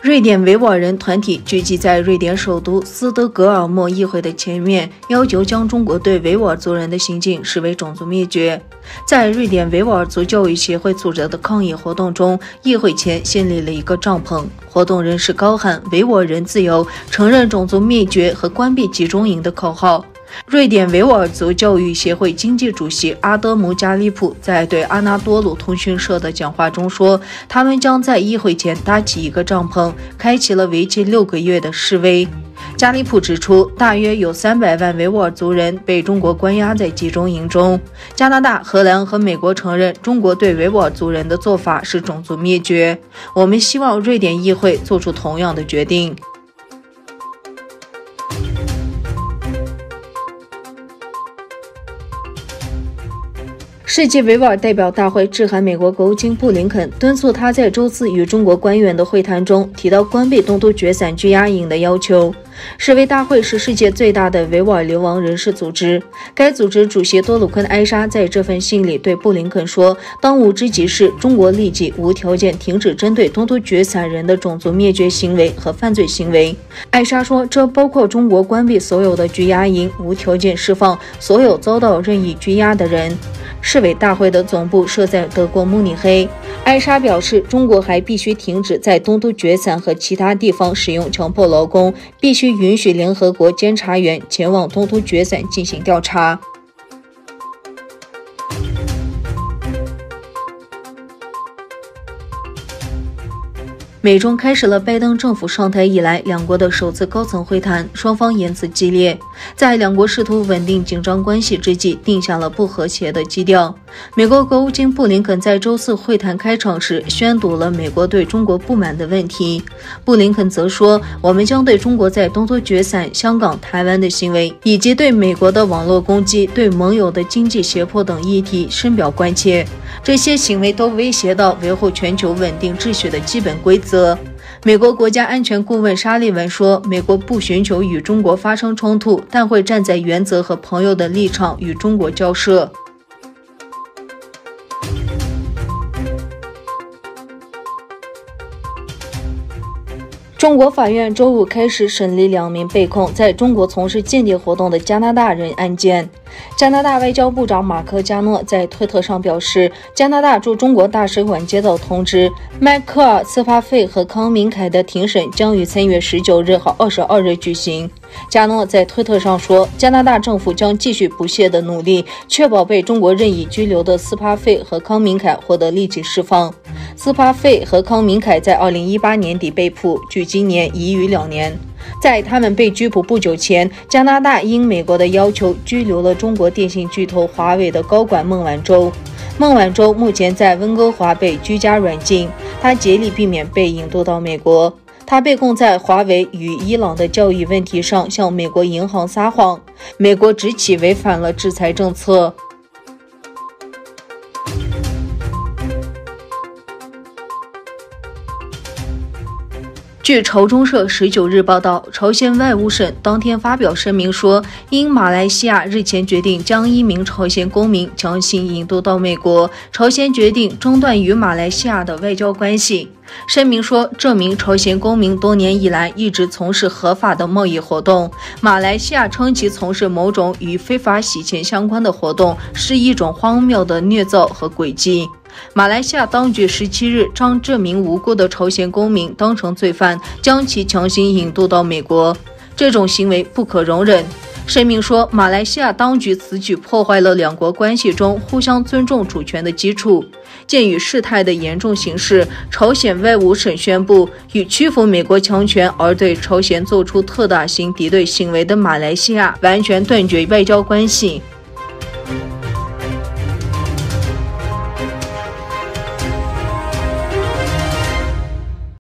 瑞典维吾尔人团体聚集在瑞典首都斯德哥尔摩议会的前面，要求将中国对维吾尔族人的行径视为种族灭绝。在瑞典维吾尔族教育协会组织的抗议活动中，议会前建立了一个帐篷，活动人士高喊“维吾尔人自由，承认种族灭绝和关闭集中营”的口号。瑞典维吾尔族教育协会经济主席阿德姆·加利普在对阿纳多鲁通讯社的讲话中说，他们将在议会前搭起一个帐篷，开启了为期6个月的示威。加利普指出，大约有300万维吾尔族人被中国关押在集中营中。加拿大、荷兰和美国承认中国对维吾尔族人的做法是种族灭绝。我们希望瑞典议会做出同样的决定。世界维吾尔代表大会致函美国国务卿布林肯，敦促他在周四与中国官员的会谈中提到关闭东突厥散拘押营的要求。世维大会是世界最大的维吾尔流亡人士组织，该组织主席多鲁坤·埃沙在这份信里对布林肯说，当务之急是中国立即无条件停止针对东突厥散人的种族灭绝行为和犯罪行为。埃沙说，这包括中国关闭所有的拘押营，无条件释放所有遭到任意拘押的人。世委大会的总部设在德国慕尼黑。埃沙表示，中国还必须停止在东突厥散和其他地方使用强迫劳工，必须允许联合国监察员前往东突厥散进行调查。美中开始了拜登政府上台以来两国的首次高层会谈，双方言辞激烈，在两国试图稳定紧张关系之际，定下了不和谐的基调。美国国务卿布林肯在周四会谈开场时宣读了美国对中国不满的问题。布林肯则说，我们将对中国在东突厥散、香港、台湾的行为，以及对美国的网络攻击、对盟友的经济胁迫等议题深表关切。这些行为都威胁到维护全球稳定秩序的基本规则。美国国家安全顾问沙利文说，美国不寻求与中国发生冲突，但会站在原则和朋友的立场与中国交涉。中国法院周五开始审理2名被控在中国从事间谍活动的加拿大人案件。加拿大外交部长马克·加诺在推特上表示，加拿大驻中国大使馆接到通知，迈克尔·斯帕费和康明凯的庭审将于3月19日和22日举行。加诺在推特上说，加拿大政府将继续不懈地努力，确保被中国任意拘留的斯帕费和康明凯获得立即释放。斯帕费和康明凯在2018年底被捕，距今年已逾2年。在他们被拘捕不久前，加拿大应美国的要求拘留了中国电信巨头华为的高管孟晚舟。孟晚舟目前在温哥华被居家软禁，他竭力避免被引渡到美国。他被控在华为与伊朗的交易问题上向美国银行撒谎，美国指其违反了制裁政策。据朝中社19日报道，朝鲜外务省当天发表声明说，因马来西亚日前决定将1名朝鲜公民强行引渡到美国，朝鲜决定中断与马来西亚的外交关系。声明说，这名朝鲜公民多年以来一直从事合法的贸易活动，马来西亚称其从事某种与非法洗钱相关的活动是一种荒谬的捏造和诡计。马来西亚当局17日将这名无辜的朝鲜公民当成罪犯，将其强行引渡到美国，这种行为不可容忍。声明说，马来西亚当局此举破坏了两国关系中互相尊重主权的基础。鉴于事态的严重形势，朝鲜外务省宣布，以屈服美国强权而对朝鲜做出特大型敌对行为的马来西亚完全断绝外交关系。